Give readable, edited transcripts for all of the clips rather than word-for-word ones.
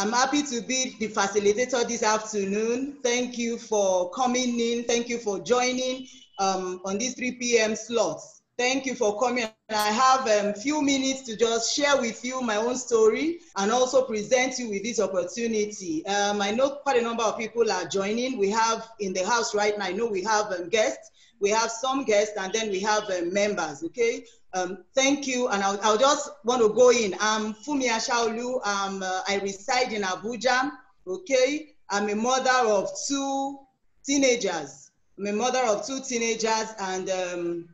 I'm happy to be the facilitator this afternoon. Thank you for coming in. Thank you for joining on this 3 p.m. slots. Thank you for coming. I have a few minutes to just share with you my own story and also present you with this opportunity. I know quite a number of people are joining. We have in the house right now, I know we have guests. We have some guests and then we have members, okay? Thank you, and I'll just want to go in. I'm Funmi Asaolu. I reside in Abuja, okay? I'm a mother of 2 teenagers. I'm a mother of 2 teenagers, and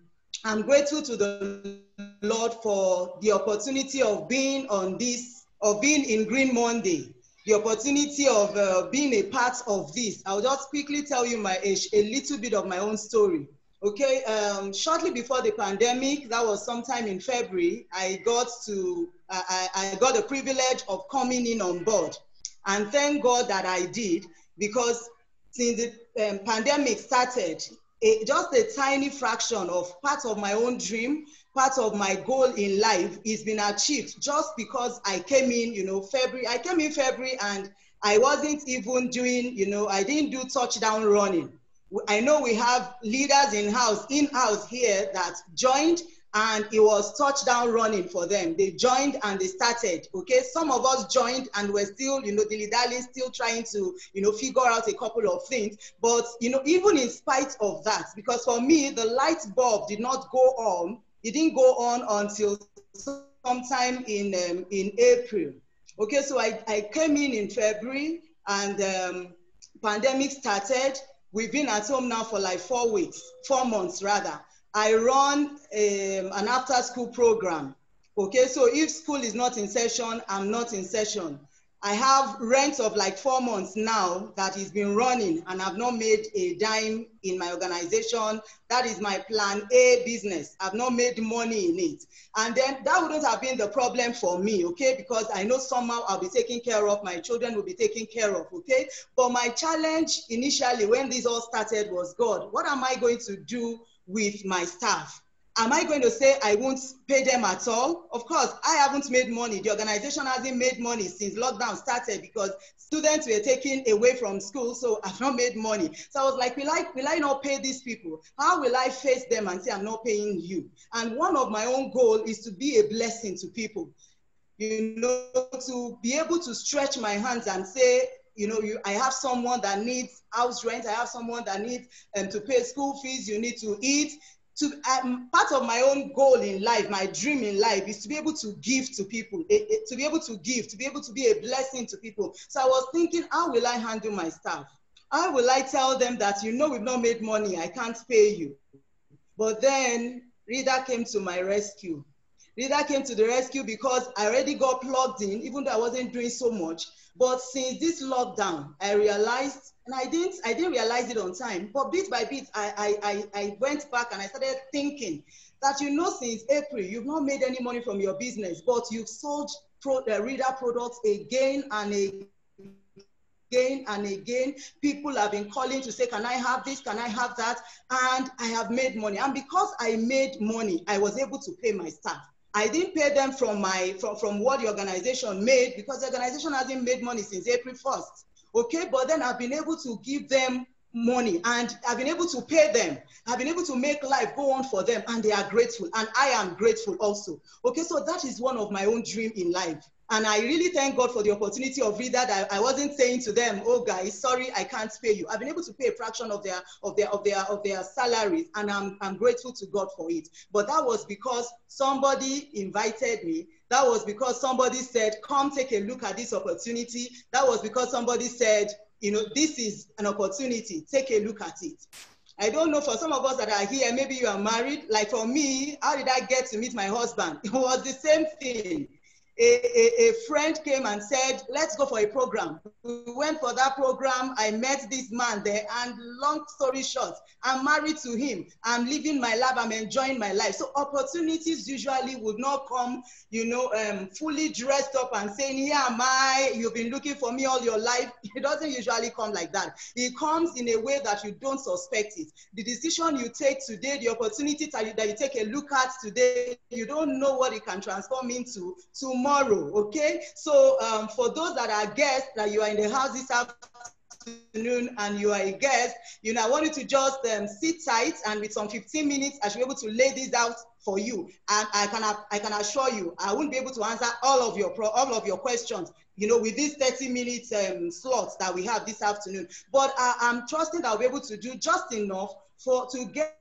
I'm grateful to the Lord for the opportunity of being on this, of being in Green Monday, the opportunity of being a part of this. I'll just quickly tell you a little bit of my own story. Okay, shortly before the pandemic, that was sometime in February, I got the privilege of coming in on board. And thank God that I did, because since the pandemic started, just a tiny fraction of part of my own dream, part of my goal in life is been achieved just because I came in, February. I came in February and I wasn't even doing, I didn't do touchdown running. I know we have leaders in-house here that joined, and it was touchdown running for them. They joined and they started, okay? Some of us joined and we're still, dilly-dally, still trying to, figure out a couple of things. But, even in spite of that, because for me, the light bulb did not go on. It didn't go on until sometime in April. Okay, so I came in February, and pandemic started. We've been at home now for like 4 months rather. I run an after-school program. Okay, so if school is not in session, I'm not in session. I have rent of like 4 months now that has been running, and I've not made a dime in my organization. That is my plan A business. I've not made money in it. And then that wouldn't have been the problem for me, okay? Because I know somehow I'll be taken care of, my children will be taken care of, okay? But my challenge initially when this all started was, God, what am I going to do with my staff? Am I going to say I won't pay them at all? Of course, I haven't made money. The organization hasn't made money since lockdown started because students were taken away from school, so I've not made money. So I was like, will I not pay these people? How will I face them and say I'm not paying you? And one of my own goals is to be a blessing to people. To be able to stretch my hands and say, I have someone that needs house rent, I have someone that needs to pay school fees, you need to eat. Part of my own goal in life, my dream in life, is to be able to give to people, to be able to be a blessing to people. So I was thinking, how will I handle my staff? How will I tell them that, we've not made money, I can't pay you? But then Rita came to my rescue. Rita came to the rescue because I already got plugged in, even though I wasn't doing so much. But since this lockdown, I realized, and I didn't realize it on time, but bit by bit, I went back and I started thinking that, since April, you've not made any money from your business, but you've sold Rita products again and again. People have been calling to say, can I have this? Can I have that? And I have made money. And because I made money, I was able to pay my staff. I didn't pay them from what the organization made, because the organization hasn't made money since April 1st. Okay, but then I've been able to give them money and I've been able to pay them. I've been able to make life go on for them, and they are grateful, and I am grateful also. Okay, so that is one of my own dreams in life. And I really thank God for the opportunity of read that. I wasn't saying to them, oh guys, sorry, I can't pay you. I've been able to pay a fraction of their salaries, and I'm grateful to God for it. But that was because somebody invited me. That was because somebody said, come take a look at this opportunity. That was because somebody said, this is an opportunity, take a look at it. I don't know, for some of us that are here, maybe you are married. Like for me, how did I get to meet my husband? It was the same thing. A friend came and said, let's go for a program. We went for that program. I met this man there, and long story short, I'm married to him. I'm living my life. I'm enjoying my life. So opportunities usually would not come, fully dressed up and saying, here am I, you've been looking for me all your life. It doesn't usually come like that. It comes in a way that you don't suspect it. The decision you take today, the opportunity that you take a look at today, you don't know what it can transform into tomorrow. tomorrow, okay? So for those that are guests, that you are in the house this afternoon and you are a guest, you know, I want you to just sit tight, and with some 15 minutes, I should be able to lay this out for you. And I can assure you, I won't be able to answer all of your questions, you know, with these 30-minute slots that we have this afternoon. But I'm trusting that I'll be able to do just enough to get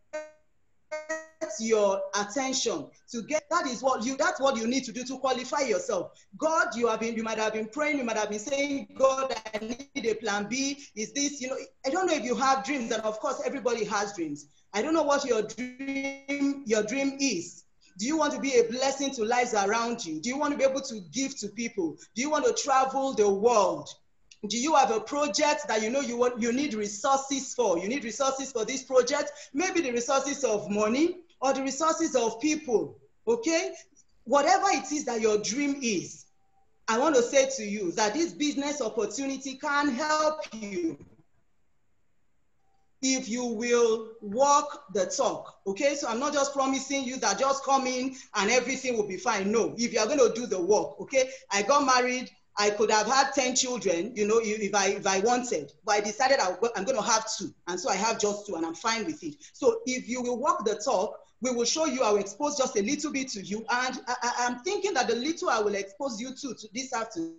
your attention, that's what you need to do to qualify yourself. God, you might have been praying, you might have been saying, God, I need a plan B. Is this, you know, I don't know if you have dreams, and of course everybody has dreams. I don't know what your dream is. Do you want to be a blessing to lives around you? Do you want to be able to give to people? Do you want to travel the world? Do you have a project that you know you need resources for? You need resources for this project, maybe the resources of money or the resources of people, okay? Whatever it is that your dream is, I want to say to you that this business opportunity can help you if you will walk the talk, okay? So I'm not just promising you that just come in and everything will be fine. No, if you're going to do the work, okay? I got married. I could have had 10 children, you know, if I wanted, but I decided I'm going to have 2. And so I have just 2 and I'm fine with it. So if you will walk the talk, we will show you, I will expose just a little bit to you. And I'm thinking that the little I will expose you to this afternoon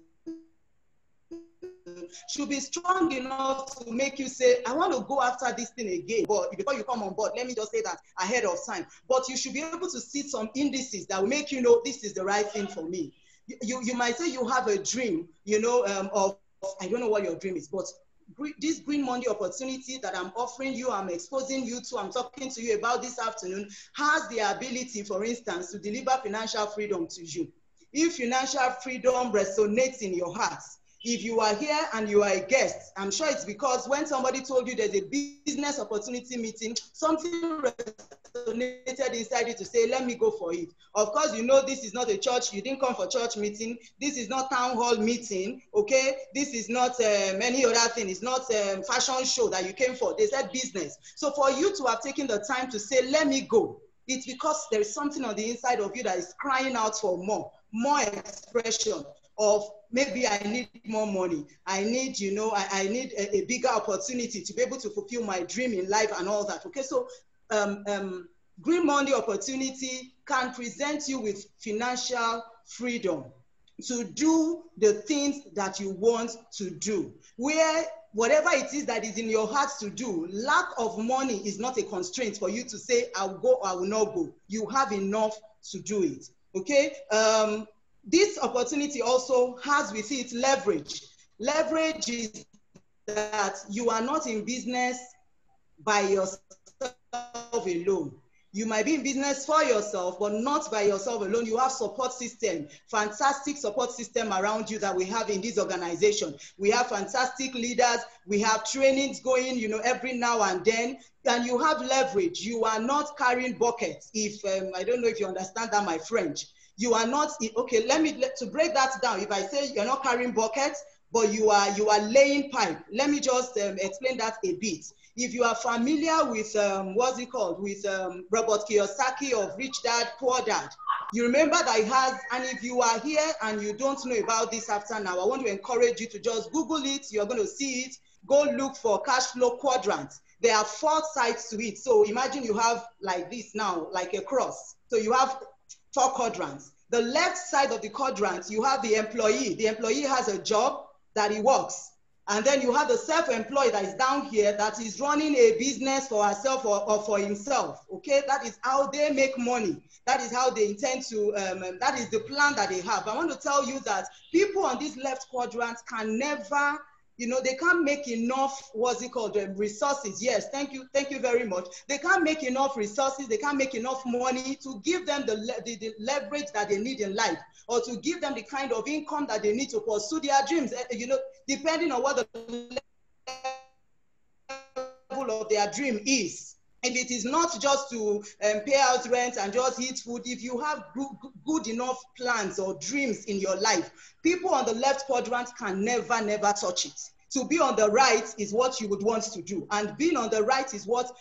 should be strong enough to make you say, I want to go after this thing again. But before you come on board, let me just say that ahead of time. But you should be able to see some indices that will make you know this is the right thing for me. You might say you have a dream, you know, of, I don't know what your dream is, but this Green Monday opportunity that I'm offering you, I'm exposing you to, I'm talking to you about this afternoon, has the ability, for instance, to deliver financial freedom to you. If financial freedom resonates in your heart, if you are here and you are a guest, I'm sure it's because when somebody told you there's a business opportunity meeting, something resonated inside you to say, let me go for it. Of course, you know this is not a church. You didn't come for church meeting. This is not town hall meeting, okay? This is not any other thing. It's not a fashion show that you came for. They said business. So for you to have taken the time to say, let me go, it's because there is something on the inside of you that is crying out for more expression of, maybe I need more money. I need, you know, I need a bigger opportunity to be able to fulfill my dream in life and all that. Okay, so Green Monday opportunity can present you with financial freedom to do the things that you want to do, where whatever it is that is in your heart to do, lack of money is not a constraint for you to say, I'll go or I will not go. You have enough to do it, okay? This opportunity also has with it leverage. Leverage is that you are not in business by yourself alone. You might be in business for yourself, but not by yourself alone. You have support system, fantastic support system around you that we have in this organization. We have fantastic leaders. We have trainings going, you know, every now and then. And you have leverage. You are not carrying buckets. If I don't know if you understand that, my French. You are not, okay, to break that down. If I say you're not carrying buckets, but you are laying pipe. Let me just explain that a bit. If you are familiar with, what's it called, with Robert Kiyosaki of Rich Dad, Poor Dad, you remember that he has, and if you are here and you don't know about this after now, I want to encourage you to just Google it. You're going to see it. Go look for cash flow quadrant. There are 4 sides to it. So imagine you have like this now, like a cross. So you have 4 quadrants. The left side of the quadrant, you have the employee. The employee has a job that he works. And then you have the self-employed that is down here that is running a business for herself or for himself, okay? That is how they make money. That is how they intend to, that is the plan that they have. I want to tell you that people on this left quadrant can never, you know, they can't make enough, what's it called, resources. Yes, thank you very much. They can't make enough resources, they can't make enough money to give them the leverage that they need in life, or to give them the kind of income that they need to pursue their dreams, you know, depending on what the level of their dream is. If it is not just to pay out rent and just eat food, if you have good enough plans or dreams in your life, people on the left quadrant can never touch it. To be on the right is what you would want to do. And being on the right is what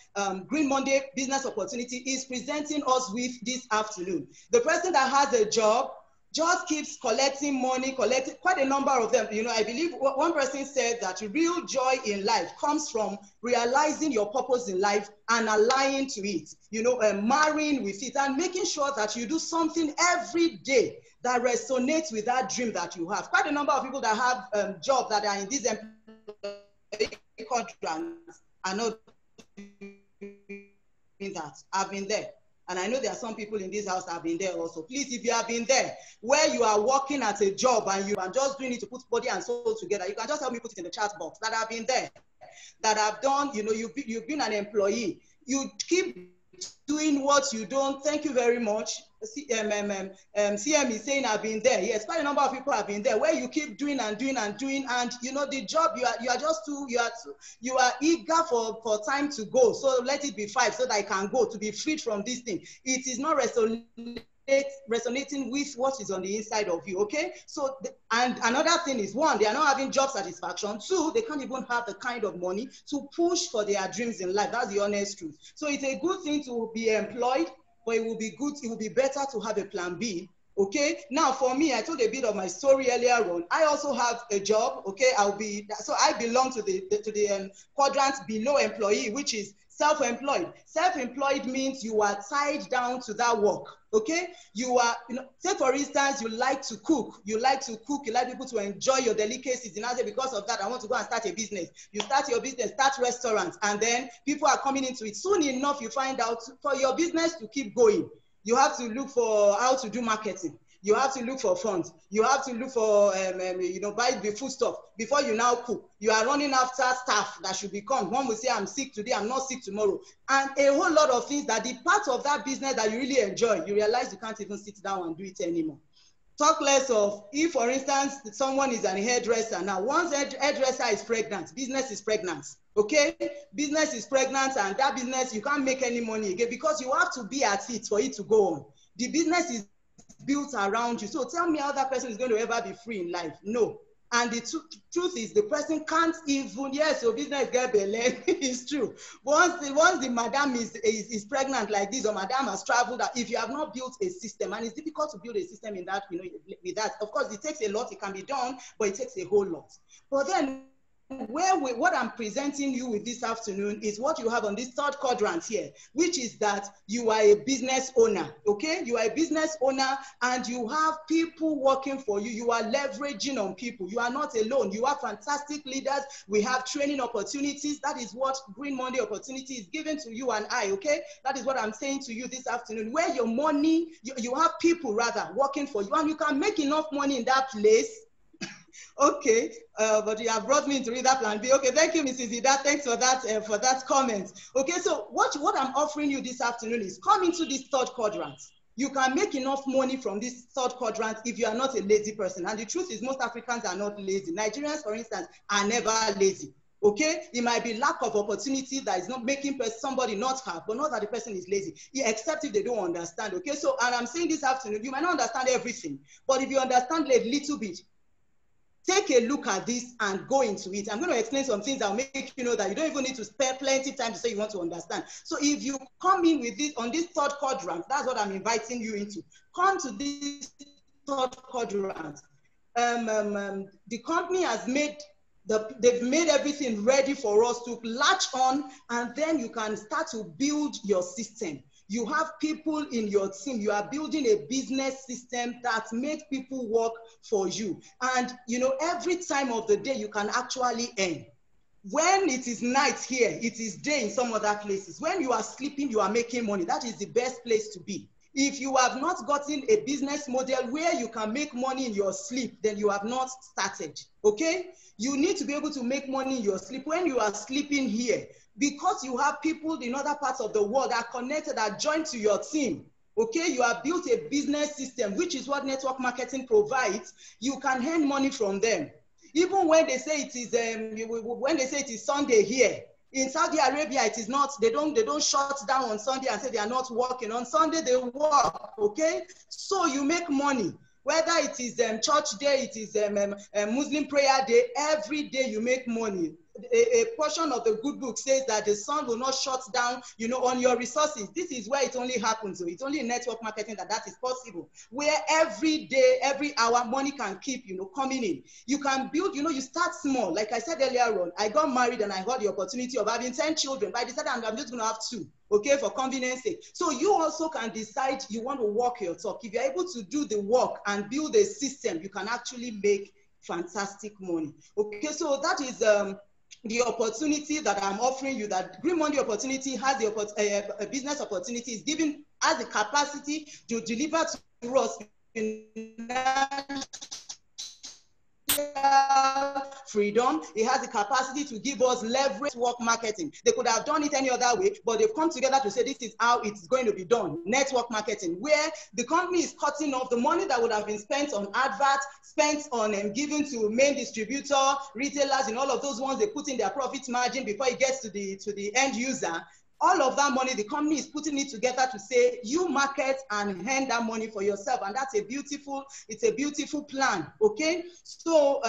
Green Monday Business Opportunity is presenting us with this afternoon. The person that has a job, just keeps collecting money, collecting, quite a number of them. You know, I believe one person said that real joy in life comes from realizing your purpose in life and aligning to it, you know, marrying with it and making sure that you do something every day that resonates with that dream that you have. Quite a number of people that have jobs that are in these contracts are not doing that. I've been there. And I know there are some people in this house that have been there also. Please, if you have been there, where you are working at a job and you are just doing it to put body and soul together, you can just help me put it in the chat box. That have been there, that have done, you know, you've been an employee. You keep doing what you don't. Thank you very much. CM is saying I've been there. Yes, quite a number of people have been there, where you keep doing and doing and doing, and you know the job you are just too, you are eager for time to go. So let it be 5 so that I can go to be freed from this thing. It is not resonating with what is on the inside of you. Okay, so and another thing is, 1, they are not having job satisfaction. 2, they can't even have the kind of money to push for their dreams in life. That's the honest truth. So it's a good thing to be employed, but it will be good, it will be better to have a plan B. Okay, now for me, I told a bit of my story earlier on. I also have a job. Okay, so I belong to the quadrant below employee, which is self-employed. Self-employed means you are tied down to that work. Okay, you are, you know, say for instance, you like to cook, you like people to enjoy your delicacies. And I say, because of that, I want to go and start a business. You start your business, start restaurants, and then people are coming into it. Soon enough, you find out for your business to keep going, you have to look for how to do marketing. You have to look for funds. You have to look for, you know, buy the food stuff before you now cook. You are running after staff that should become. One will say, I'm sick today, I'm not sick tomorrow. And a whole lot of things that the part of that business that you really enjoy, you realize you can't even sit down and do it anymore. Talk less of, if for instance, someone is an hairdresser. Now, once hairdresser is pregnant, business is pregnant. Okay, business is pregnant, and that business, you can't make any money again because you have to be at it for it to go on. The business is built around you. So tell me how that person is going to ever be free in life. No. And the truth is, the person can't even, yes, your business get belay. It's true. Once the madam is pregnant like this, or madam has traveled, if you have not built a system, and it's difficult to build a system in that, you know, with that. Of course, it takes a lot. It can be done, but it takes a whole lot. But then, what I'm presenting you with this afternoon is what you have on this 3rd quadrant here, which is that you are a business owner. Okay, you are a business owner, and you have people working for you. You are leveraging on people. You are not alone. You have fantastic leaders. We have training opportunities. That is what Green Monday opportunity is given to you and I. Okay, that is what I'm saying to you this afternoon, where your money, you have people rather working for you, and you can make enough money in that place. Okay, but you have brought me into that plan B. Okay, thank you, Mrs. Ida. Thanks for that comment. Okay, so what I'm offering you this afternoon is come into this 3rd quadrant. You can make enough money from this 3rd quadrant if you are not a lazy person. And the truth is, most Africans are not lazy. Nigerians, for instance, are never lazy. Okay, it might be lack of opportunity that is not making somebody not have, but not that the person is lazy, except if they don't understand. Okay, so, and I'm saying this afternoon, you might not understand everything, but if you understand a little bit, take a look at this and go into it. I'm going to explain some things that will make you know that you don't even need to spend plenty of time to say you want to understand. So if you come in with this on this 3rd quadrant, that's what I'm inviting you into. Come to this 3rd quadrant. The company has made they've made everything ready for us to latch on, and then you can start to build your system. You have people in your team. You are building a business system that makes people work for you. And, you know, every time of the day, you can actually earn. When it is night here, it is day in some other places. When you are sleeping, you are making money. That is the best place to be. If you have not gotten a business model where you can make money in your sleep, then you have not started, okay? You need to be able to make money in your sleep when you are sleeping here, because you have people in other parts of the world that are connected, that join to your team. Okay, you have built a business system, which is what network marketing provides. You can earn money from them. Even when they say it is Sunday here, in Saudi Arabia, it is not. They don't shut down on Sunday and say they are not working. On Sunday, they work. Okay, so you make money. Whether it is church day, it is Muslim prayer day, every day you make money. a portion of the good book says that the sun will not shut down, on your resources. This is where it only happens. So it's only in network marketing that is possible, where every day, every hour, money can keep, coming in. You can build, you start small. Like I said earlier on, I got married and I got the opportunity of having 10 children, but I decided I'm just going to have 2. Okay, for convenience sake. So you also can decide you want to walk your talk. If you're able to do the work and build a system, you can actually make fantastic money. Okay, so that is the opportunity that I'm offering you, that Green Monday Opportunity has the business opportunity, is given, has the capacity to deliver to us freedom. It has the capacity to give us leverage network marketing. They could have done it any other way, but they've come together to say this is how it's going to be done. Network marketing, where the company is cutting off the money that would have been spent on adverts, spent on giving to main distributor, retailers, and all of those ones they put in their profit margin before it gets to the end user. All of that money, the company is putting it together to say, you market and hand that money for yourself. And that's it's a beautiful plan, okay? So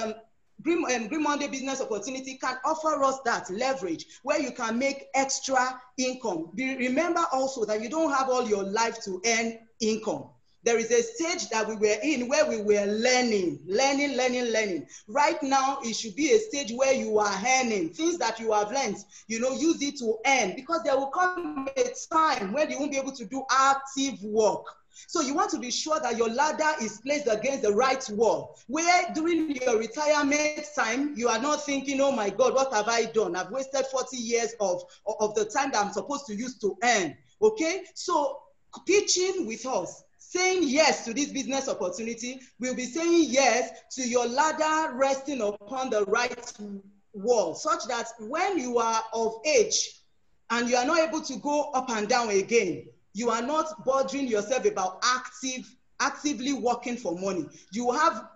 Green Monday Business Opportunity can offer us that leverage where you can make extra income. Remember also that you don't have all your life to earn income. There is a stage that we were in where we were learning. Right now, it should be a stage where you are earning. Things that you have learned, use it to earn, because there will come a time when you won't be able to do active work. So you want to be sure that your ladder is placed against the right wall, where during your retirement time, you are not thinking, oh my God, what have I done? I've wasted 40 years of the time that I'm supposed to use to earn, okay? So pitching with us, saying yes to this business opportunity, will be saying yes to your ladder resting upon the right wall, such that when you are of age and you are not able to go up and down again, you are not bothering yourself about actively working for money. You have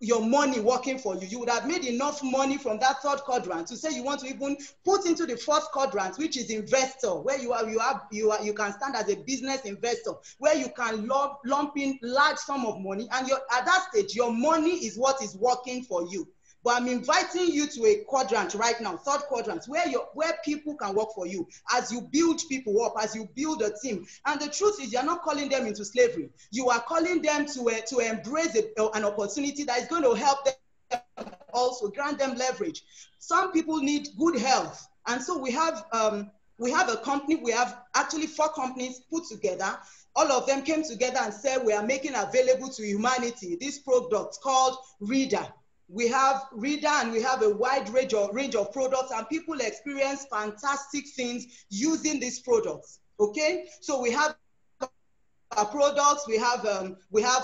your money working for you. You would have made enough money from that third quadrant to say you want to even put into the fourth quadrant, which is investor, where you can stand as a business investor, where you can lump in large sum of money, and at that stage your money is what is working for you. But I'm inviting you to a quadrant right now, third quadrant, where people can work for you as you build people up, as you build a team. And the truth is, you're not calling them into slavery. You are calling them to embrace an opportunity that is going to help them also, grant them leverage. Some people need good health. And so we have a company, we have actually 4 companies put together. All of them came together and said, we are making available to humanity this product called Reader. We have Reader, and we have a wide range of products, and people experience fantastic things using these products. Okay, so we have our products, we have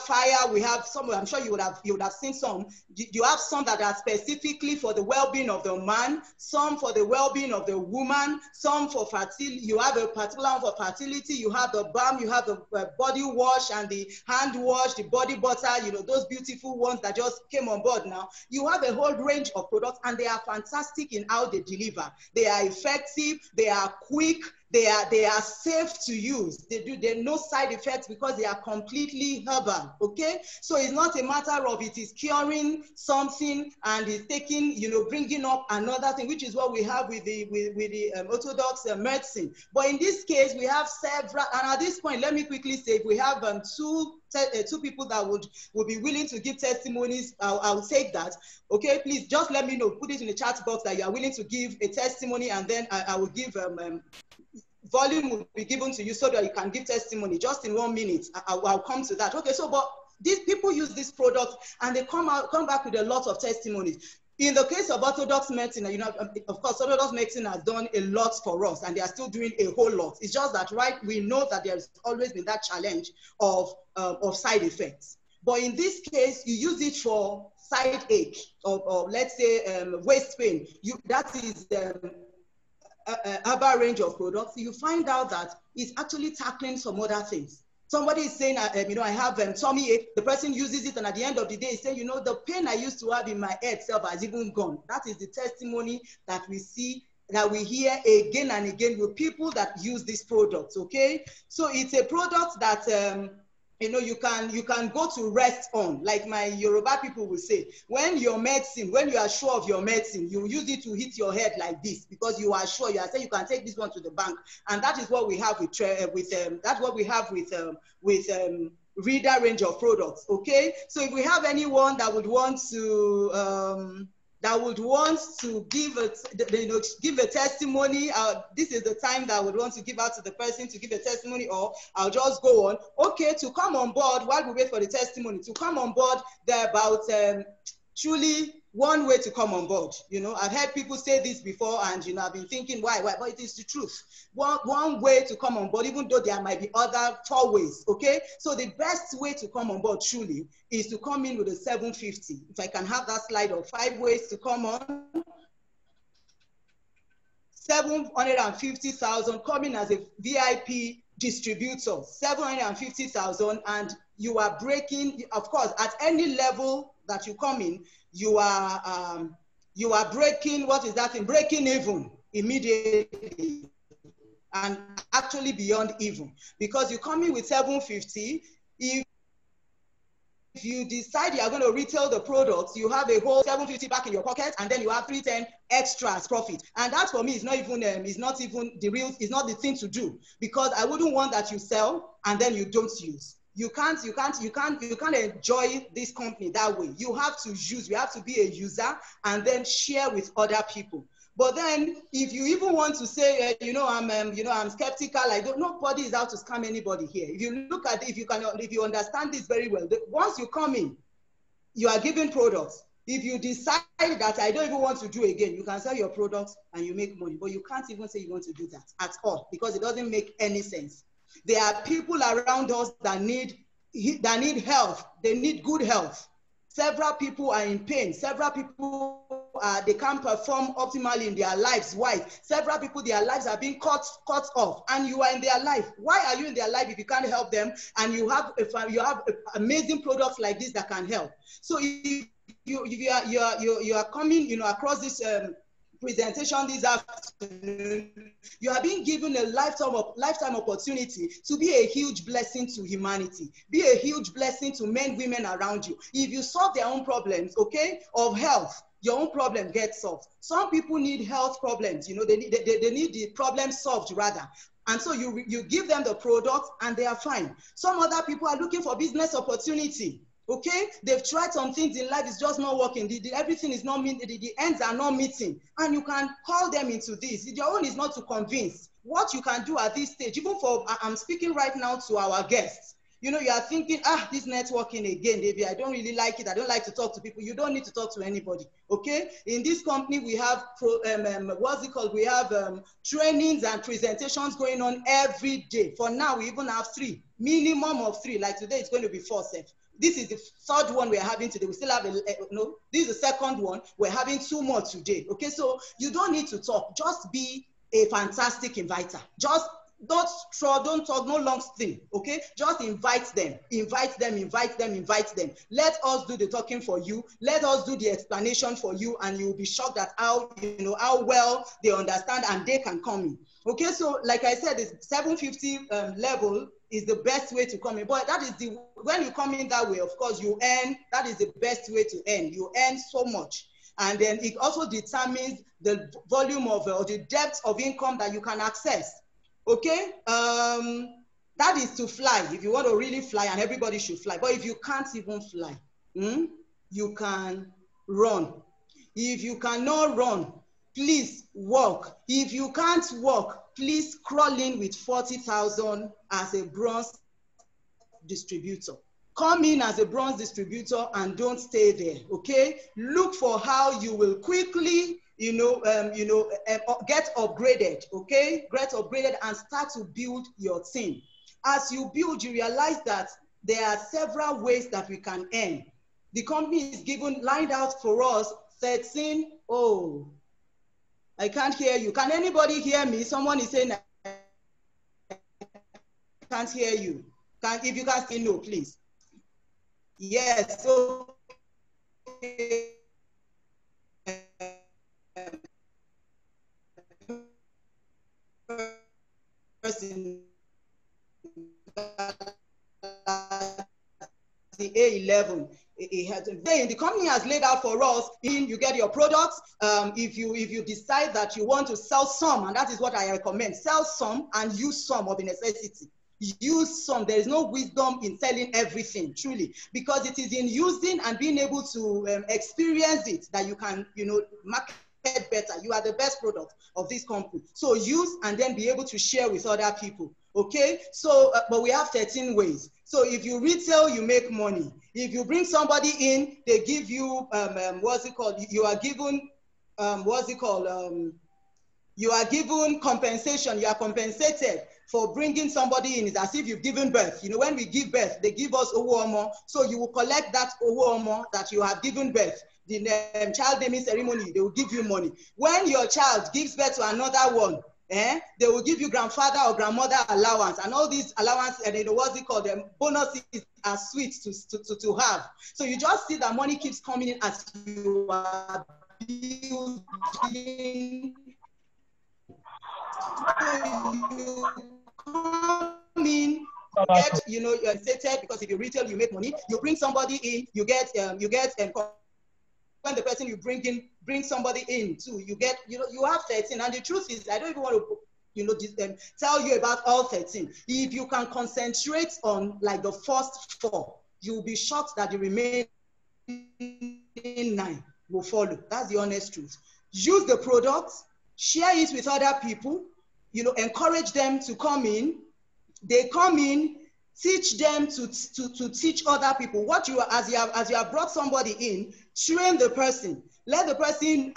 Fire, we have some. I'm sure you would have seen some. You have some that are specifically for the well-being of the man, some for the well-being of the woman, some for fertility. You have a particular one for fertility. You have the balm, you have the body wash and the hand wash, the body butter. Those beautiful ones that just came on board now. You have a whole range of products, and they are fantastic in how they deliver. They are effective. They are quick. They are safe to use. There are no side effects because they are completely herbal, okay? So it's not a matter of it is curing something and it's taking, bringing up another thing, which is what we have with the orthodox medicine. But in this case, we have several, and at this point, let me quickly say, we have two people that would be willing to give testimonies. I'll take that. Okay, please just let me know. Put it in the chat box that you are willing to give a testimony, and then I will give volume will be given to you so that you can give testimony just in 1 minute. I'll come to that. Okay, so but these people use this product and they come back with a lot of testimonies. In the case of orthodox medicine, of course, orthodox medicine has done a lot for us, and they are still doing a whole lot. It's just that, right, we know that there's always been that challenge of side effects. But in this case, you use it for side ache or let's say waist pain. That is herbal range of products. You find out that it's actually tackling some other things. Somebody is saying, I have tummy ache. The person uses it, and at the end of the day, is saying, the pain I used to have in my head self has even gone. That is the testimony that we see, that we hear again and again with people that use these products. Okay, so it's a product that you can go to rest on, like my Yoruba people will say, when you are sure of your medicine, you use it to hit your head like this, because you are sure, you are saying you can take this one to the bank. And that is what we have with Reader range of products. Okay, so if we have anyone that would want to give a testimony, this is the time that I would want to give out to the person to give a testimony, or I'll just go on. Okay, to come on board while we wait for the testimony, to come on board, there are about truly one way to come on board. I've heard people say this before, and I've been thinking why, but it is the truth. One way to come on board, even though there might be other 4 ways. Okay, so the best way to come on board truly is to come in with a 750. If I can have that slide of 5 ways to come on. 750,000 coming as a VIP distributor, 750,000, and you are breaking, of course, at any level that you come in, you are breaking, what is that thing? Breaking even immediately, and actually beyond even, because you come in with 750. If you decide you are going to retail the products, you have a whole 750 back in your pocket, and then you have 310 extras profit. And that for me is not even the thing to do, because I wouldn't want that you sell and then you don't use. You can't enjoy this company that way. You have to use, you have to be a user and then share with other people. But then, if you even want to say, I'm skeptical, nobody is out to scam anybody here. If you look at it, if you understand this very well, once you come in, you are giving products. If you decide that I don't even want to do again, you can sell your products and you make money. But you can't even say you want to do that at all, because it doesn't make any sense. There are people around us that need health. They need good health. Several people are in pain. Several people they can't perform optimally in their lives. Why? Several people, their lives are being cut off, and you are in their life. Why are you in their life if you can't help them? And you have amazing products like this that can help. So if you are coming, across this presentation this afternoon, you are being given a lifetime opportunity to be a huge blessing to humanity, be a huge blessing to men, women around you. If you solve their own problems, okay, of health, your own problem gets solved. Some people need health problems, they need the problem solved rather. And so you give them the product and they are fine. Some other people are looking for business opportunity. Okay, they've tried some things in life, it's just not working. Everything is not meeting, the ends are not meeting, and you can call them into this. Your own is not to convince. What you can do at this stage, even for, I'm speaking right now to our guests. You are thinking, this networking again, Davey, I don't really like it. I don't like to talk to people. You don't need to talk to anybody, okay? In this company, we have, we have trainings and presentations going on every day. For now, we even have 3, minimum of 3. Like today, it's going to be 4 sets. This is the 3rd one we're having today. We still have this is the 2nd one. We're having 2 more today. Okay, so you don't need to talk. Just be a fantastic inviter. Just don't talk, no long thing. Okay, just invite them. Let us do the talking for you. Let us do the explanation for you, and you'll be shocked at how well they understand and they can come in. Okay, so like I said, the 750 level is the best way to come in. But that is when you come in that way, of course, you earn. That is the best way to earn. You earn so much. And then it also determines the volume of or the depth of income that you can access. Okay, that is to fly. If you want to really fly, and everybody should fly. But if you can't even fly, you can run. If you cannot run, please walk. If you can't walk, please crawl in with 40,000 as a bronze distributor. Come in as a bronze distributor and don't stay there, okay? Look for how you will quickly get upgraded, okay? Get upgraded and start to build your team. As you build, you realize that there are several ways that we can earn. The company is lined out for us 13. Oh, I can't hear you. Can anybody hear me? Someone is saying I can't hear you. If you can say no, please. Yes, okay. Person A11. The company has laid out for us, you get your products. If you decide that you want to sell some, and that is what I recommend, sell some and use some of the necessity. Use some. There is no wisdom in selling everything, truly, because it is in using and being able to experience it that you can, market better. You are the best product of this company. So use and then be able to share with other people. Okay, so but we have 13 ways. So if you retail, you make money. If you bring somebody in, they give you what's it called? You are given you are given compensation. You are compensated for bringing somebody in. It's as if you've given birth. When we give birth, they give us owo-omo. So you will collect that owo-omo that you have given birth. The child naming ceremony, they will give you money. When your child gives birth to another one, they will give you grandfather or grandmother allowance, and all these allowance, and what's it called? Bonuses are sweet to have. So you just see that money keeps coming in as you are building. You come in, you're incented, because if you retail, you make money. You bring somebody in, you get when the person you bring somebody in too, you get, you have 13. And the truth is, I don't even want to, tell you about all 13. If you can concentrate on like the first 4, you'll be shocked that the remaining 9 will follow. That's the honest truth. Use the product, share it with other people, encourage them to come in. They come in, teach them to teach other people. As you have brought somebody in, train the person. Let the person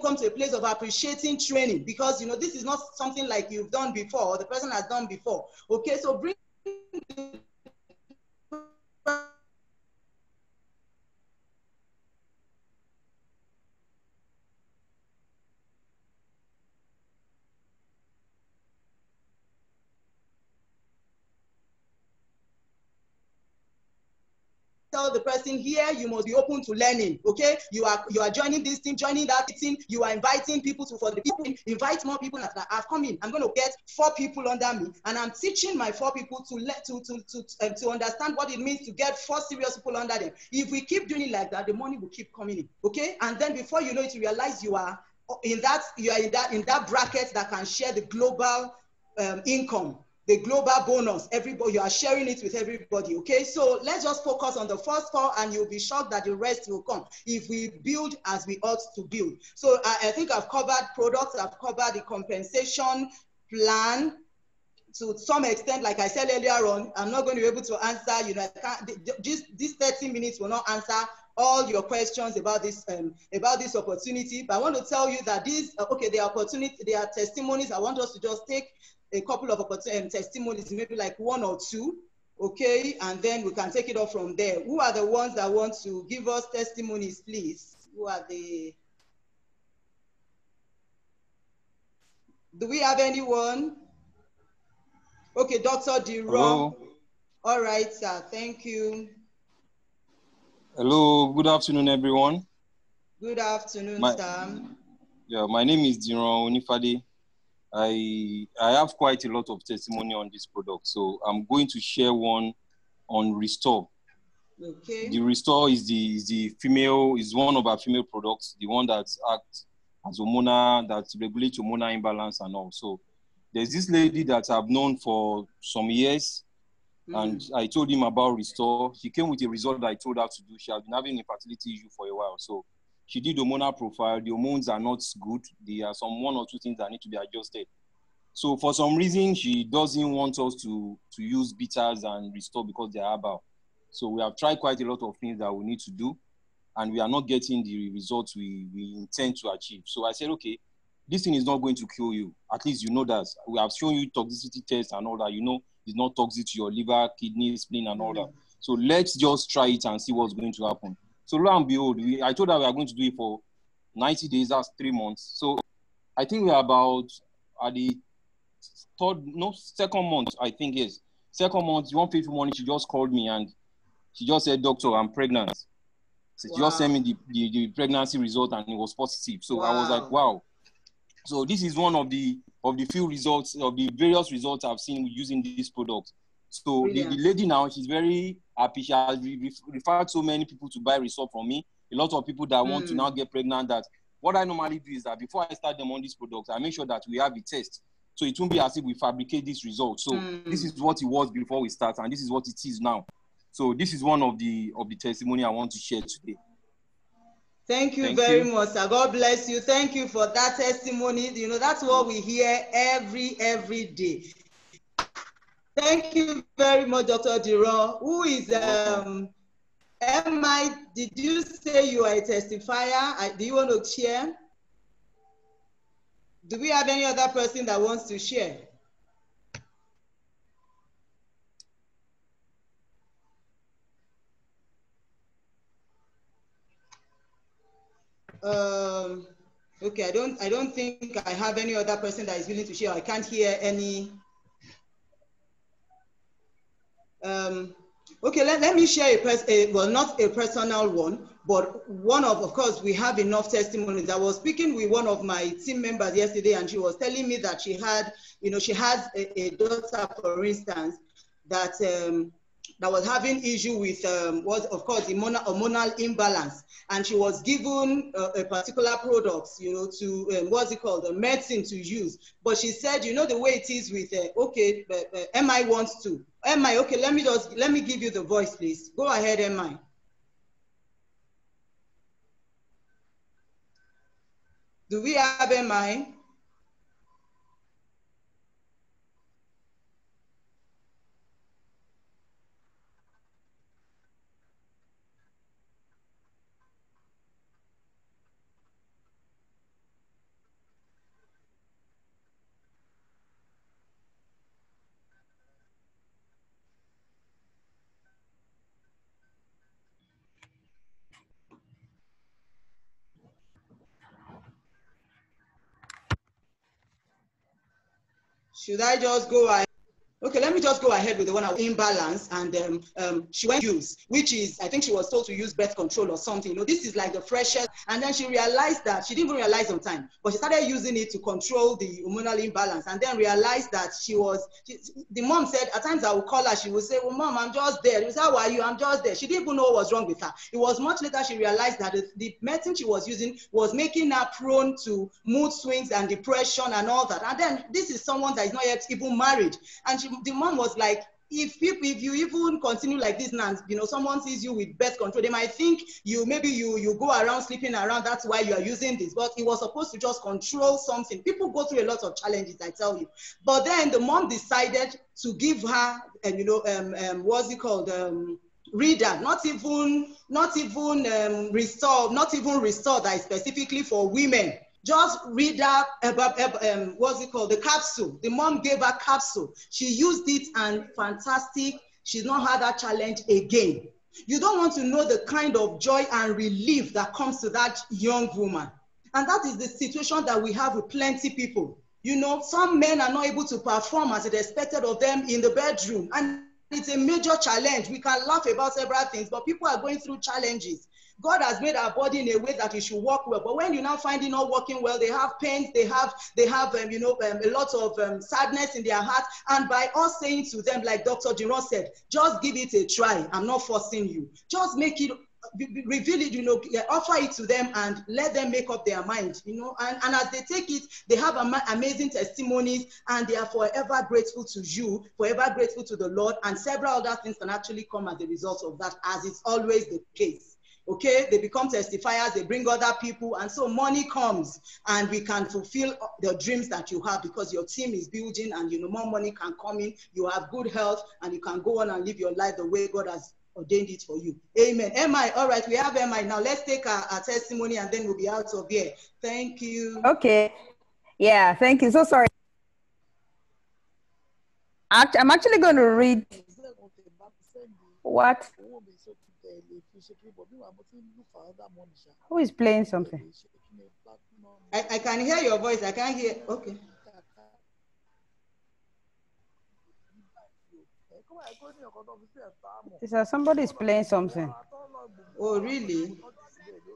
come to a place of appreciating training, because this is not something like you've done before or the person has done before. Okay, so bring tell the person, here you must be open to learning. Okay, you are joining this team, joining that team. You are inviting people for the people. Invite more people that have come in. I'm going to get 4 people under me, and I'm teaching my 4 people to understand what it means to get 4 serious people under them. If we keep doing it like that, the money will keep coming in. Okay, and then before you know it, you realize you are in that bracket that can share the global income. The global bonus, everybody, you are sharing it with everybody. Okay, so let's just focus on the first 4, and you'll be shocked that the rest will come if we build as we ought to build. So I think I've covered products, I've covered the compensation plan to some extent. Like I said earlier on, I'm not going to be able to answer, these 30 minutes will not answer all your questions about this opportunity. But I want to tell you that there are testimonies. I want us to just take a couple of testimonies, maybe like 1 or 2, okay? And then we can take it off from there. Who are the ones that want to give us testimonies, please? Who are the... Do we have anyone? Okay, Dr. Diro. Hello. All right, sir, thank you. Hello, good afternoon, everyone. Good afternoon, sir. Yeah, my name is Diro Onifade. I have quite a lot of testimony on this product, so I'm going to share one on Restore. Okay. The Restore is one of our female products, the one that acts as hormonal, that regulates hormonal imbalance and all. So there's this lady that I've known for some years, and I told him about Restore. She came with a result that I told her to do. She has been having a fertility issue for a while, so she did hormonal profile. The hormones are not good. There are some 1 or 2 things that need to be adjusted. So for some reason, she doesn't want us to use bitters and Restore because they're herbal. So we have tried quite a lot of things that we need to do, and we are not getting the results we intend to achieve. So I said, okay, this thing is not going to kill you. At least you know that. We have shown you toxicity tests and all that. You know it's not toxic to your liver, kidney, spleen, and all that. So let's just try it and see what's going to happen. So lo and behold, I told her we are going to do it for 90 days, that's 3 months. So I think we are about at the second month, I think, yes. Second month, 150 morning, she just called me and she just said, "Doctor, I'm pregnant." So she just sent me the pregnancy result and it was positive. So I was like, wow. So this is one of the few results, of the various results I've seen using this product. So the lady now, she's very I appreciate. I referred so many people to buy result from me. A lot of people that want to now get pregnant. That what I normally do is that before I start them on these products, I make sure that we have a test. So it won't be as if we fabricate this result. So this is what it was before we start, and this is what it is now. So this is one of the testimony I want to share today. Thank you very much, sir. God bless you. Thank you for that testimony. You know, that's what we hear every day. Thank you very much, Dr. Diron. Who is did you say you are a testifier? Do you want to share? Do we have any other person that wants to share? Okay, I don't think I have any other person that is willing to share. I can't hear any. Okay, let me share well, not a personal one, but one of course, we have enough testimonies. I was speaking with one of my team members yesterday, and she was telling me that she had, she has a daughter, for instance, that that was having issue with was of course hormonal imbalance, and she was given a particular product, to what's it called, a medicine to use. But she said, the way it is with okay, MI wants to. MI, okay, let me give you the voice, please. Go ahead, MI. Do we have MI? Should I just go ahead? Okay, let me just go ahead with the one I was imbalance, and she went to use, which is, I think she was told to use birth control or something. This is like the freshest, and then she realized that she didn't even realize on time, but she started using it to control the hormonal imbalance, and then realized that the mom said, at times I would call her, she would say, well, mom, I'm just there. She would say, how are you? I'm just there. She didn't even know what was wrong with her. It was much later she realized that the medicine she was using was making her prone to mood swings and depression and all that. And then this is someone that is not yet even married, and the mom was like, if you even continue like this now, someone sees you with birth control, they might think you go around sleeping around, that's why you are using this. But it was supposed to just control something. People go through a lot of challenges, I tell you. But then the mom decided to give her, what's it called, reader, not even restore that is specifically for women. Just read that about what's it called, the capsule. The mom gave her capsule. She used it, and fantastic. She's not had that challenge again. You don't want to know the kind of joy and relief that comes to that young woman. And that is the situation that we have with plenty people. Some men are not able to perform as it is expected of them in the bedroom. And it's a major challenge. We can laugh about several things, but people are going through challenges. God has made our body in a way that it should work well. But when you now find it not working well, they have pains, they have a lot of sadness in their heart. And by us saying to them, like Dr. Diron said, just give it a try. I'm not forcing you. Just make it, reveal it, offer it to them and let them make up their mind, and as they take it, they have amazing testimonies, and they are forever grateful to you, forever grateful to the Lord, and several other things can actually come as a result of that, as is always the case. Okay, they become testifiers, they bring other people, and so money comes, and we can fulfill the dreams that you have because your team is building, and more money can come in, you have good health, and you can go on and live your life the way God has ordained it for you. Amen. MI, all right, we have MI now. Let's take our testimony, and then we'll be out of here. Thank you. Okay. Yeah, thank you. So sorry. I'm actually going to read what? Who is playing something? I can hear your voice. I can't hear. Okay. Somebody is playing something. Oh, really?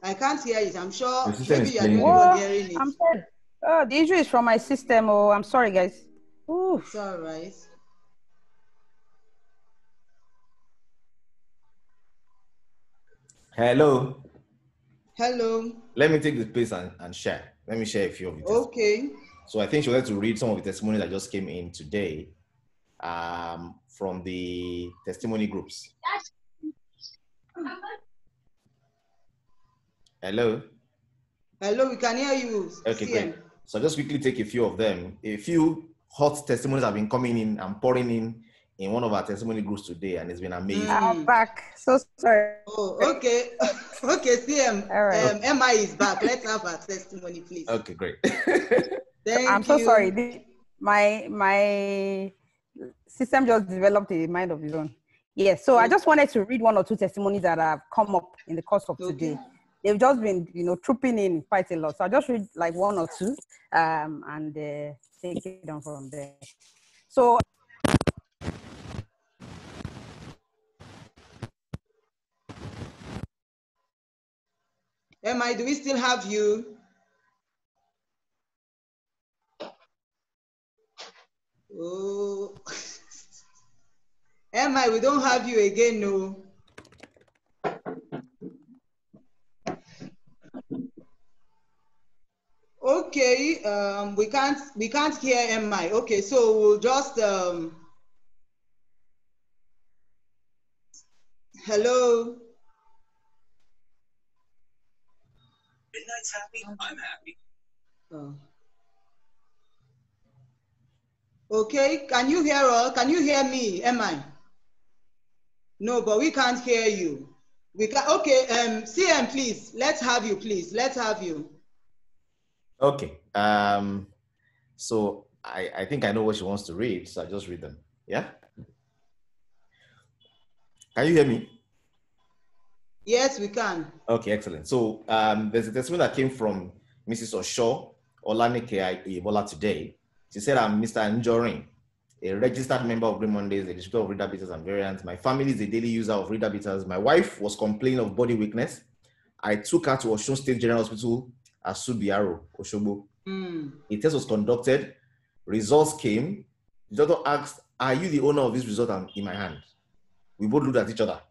I can't hear it. I'm sure maybe you're the one hearing it. I'm sorry. Oh, the issue is from my system. Oh, I'm sorry, guys. Ooh. It's all right. Hello. Hello. Let me take the place and share. Let me share a few of the testimonies. Okay. So I think she wanted to read some of the testimonies that just came in today from the testimony groups. Hello. Hello, we can hear you. Okay, CM. great. So I'll just quickly take a few of them. A few hot testimonies have been coming in and pouring in one of our testimony groups today, and it's been amazing. I'm back. So sorry. Oh, okay. Okay, CM. All right. MI is back. Let's have our testimony, please. Okay, great. Thank I'm you. so sorry. My system just developed a mind of its own. Yes. So I just wanted to read one or two testimonies that have come up in the course of today. They've just been, trooping in quite a lot. So I'll just read like one or two and take it on from there. So MI, do we still have you? Oh, MI, we don't have you again, no. Okay, we can't hear MI. Okay, so we'll just hello. Midnight's happy, I'm happy. Oh. Okay, can you hear us? Can you hear me, MI? No, but we can't hear you. We can. Okay, CM, please. Let's have you, please. Let's have you. Okay. So I think I know what she wants to read, so I'll just read them. Yeah? Can you hear me? Yes, we can. Okay, excellent. So there's a testimony that came from Mrs. Osho Olanike Ebola today. She said, I'm Mr. Njorin, a registered member of Green Mondays, a distributor of reader beaters and variants. My family is a daily user of reader beaters. My wife was complaining of body weakness. I took her to Osun State General Hospital, Asubiaro, Oshobo. A test was conducted. Results came. The doctor asked, are you the owner of this result in my hand? We both looked at each other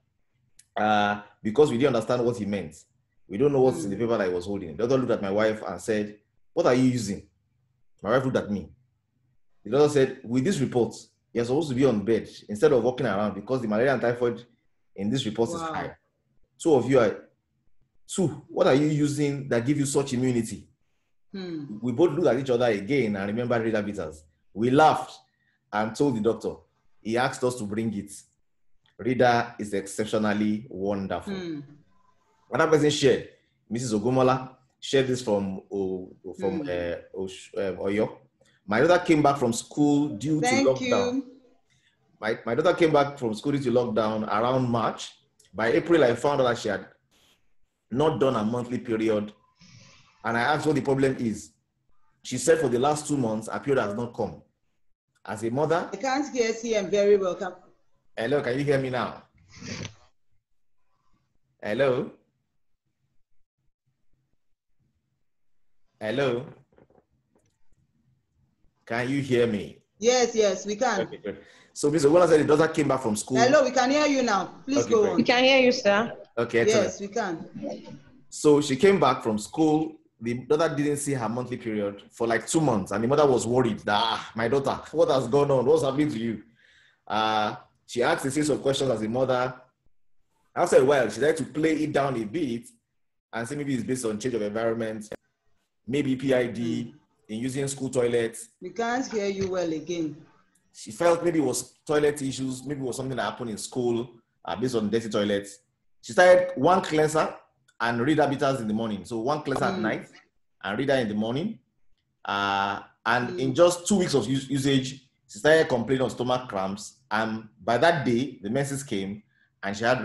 because we didn't understand what he meant. We don't know what's in the paper that he was holding. The doctor looked at my wife and said, what are you using? My wife looked at me. The doctor said, with this report, you're supposed to be on bed instead of walking around because the malaria and typhoid in this report is high. What are you using that give you such immunity? We both looked at each other again and remembered reader beaters. We laughed and told the doctor. He asked us to bring it. Reader is exceptionally wonderful. Another person shared, Mrs. Ogumola shared this from Oyo. My daughter came back from school due to lockdown. My daughter came back from school due to lockdown around March. By April, I found out that she had not done a monthly period. And I asked what the problem is. She said for the last 2 months, her period has not come. As a mother... I can't hear CM very well. Hello, can you hear me now? Hello? Hello? Can you hear me? Yes, we can. Okay, good. So Mr. Ogola said the daughter came back from school. Hello, we can hear you now. Please go on. We can hear you, sir. Okay, excellent. Yes, we can. So she came back from school. The daughter didn't see her monthly period for like 2 months. And the mother was worried that, my daughter, what has gone on? What's happening to you? She asked a series of questions as a mother. After a while, she tried to play it down a bit and say maybe it's based on change of environment, maybe PID, in using school toilets. We can't hear you well again. She felt maybe it was toilet issues, maybe it was something that happened in school based on dirty toilets. She started one cleanser and reader beaters in the morning. So one cleanser at night and reader in the morning. And in just 2 weeks of usage, she started complaining of stomach cramps. And by that day, the menses came and she's had her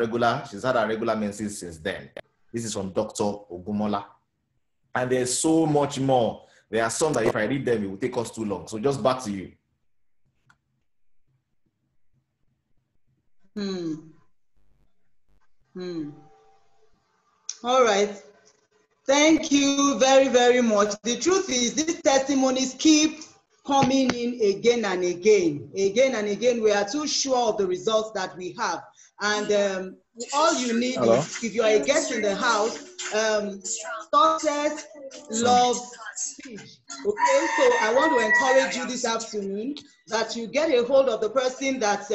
regular menses since then. This is from Dr. Ogumola. And there's so much more. There are some that if I read them, it will take us too long. So just back to you. All right. Thank you very, very much. The truth is, these testimonies keep coming in again and again. Again and again, we are too sure of the results that we have. And all you need is, if you are a guest in the house, success loves speed. Okay, so I want to encourage you this afternoon that you get a hold of the person that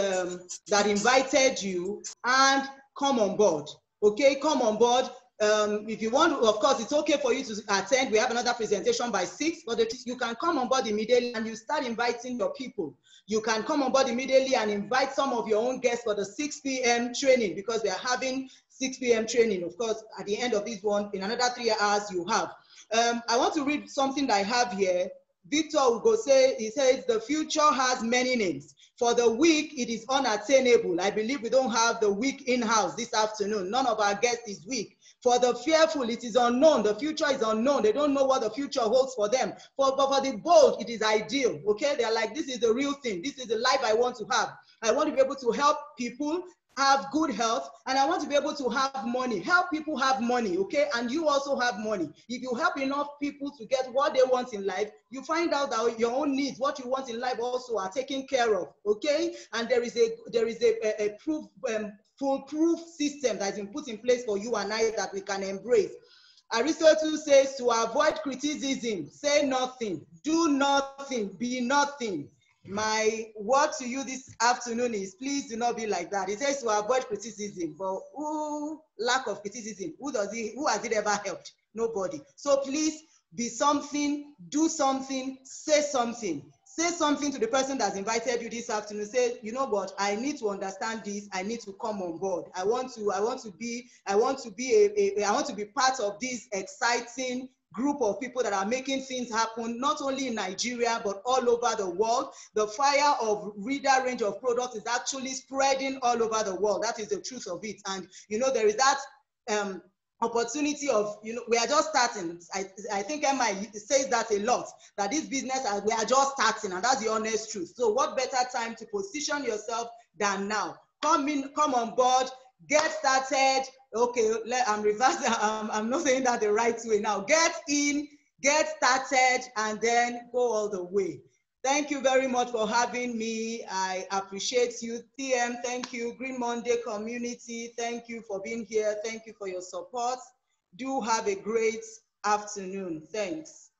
that invited you and come on board. Okay, come on board. If you want to, of course, it's okay for you to attend. We have another presentation by 6, but you can come on board immediately and you start inviting your people. You can come on board immediately and invite some of your own guests for the 6 p.m. training, because we are having 6 p.m. training. Of course, at the end of this one, in another 3 hours, you have. I want to read something that I have here. Victor Hugo he says, the future has many names. For the weak, it is unattainable. I believe we don't have the weak in-house this afternoon. None of our guests is weak. For the fearful, it is unknown. The future is unknown. They don't know what the future holds for them. But for the bold, it is ideal. Okay, they're like, this is the real thing. This is the life I want to have. I want to be able to help people have good health, and I want to be able to have money. Help people have money, okay? And you also have money. If you help enough people to get what they want in life, you find out that your own needs, what you want in life, also are taken care of, okay? And there is a foolproof system that has been put in place for you and I that we can embrace. Aristotle says, to avoid criticism, say nothing, do nothing, be nothing. My word to you this afternoon is, please do not be like that. It says to avoid criticism, but lack of criticism, who has it ever helped? Nobody. So please be something, do something, say something. Say something to the person that's invited you this afternoon. Say, you know what, I need to understand this. I need to come on board. I want to be part of this exciting group of people that are making things happen, not only in Nigeria, but all over the world. The fire of Reader range of products is actually spreading all over the world. That is the truth of it. And, you know, there is that opportunity of, you know, we are just starting. I think MI says that a lot, that this business, we are just starting, and that's the honest truth. So what better time to position yourself than now? Come on board, get started. Okay, I'm reversing. I'm not saying that the right way now. Get in, get started, and then go all the way. Thank you very much for having me. I appreciate you. TM, thank you. Green Monday community, thank you for being here. Thank you for your support. Do have a great afternoon. Thanks.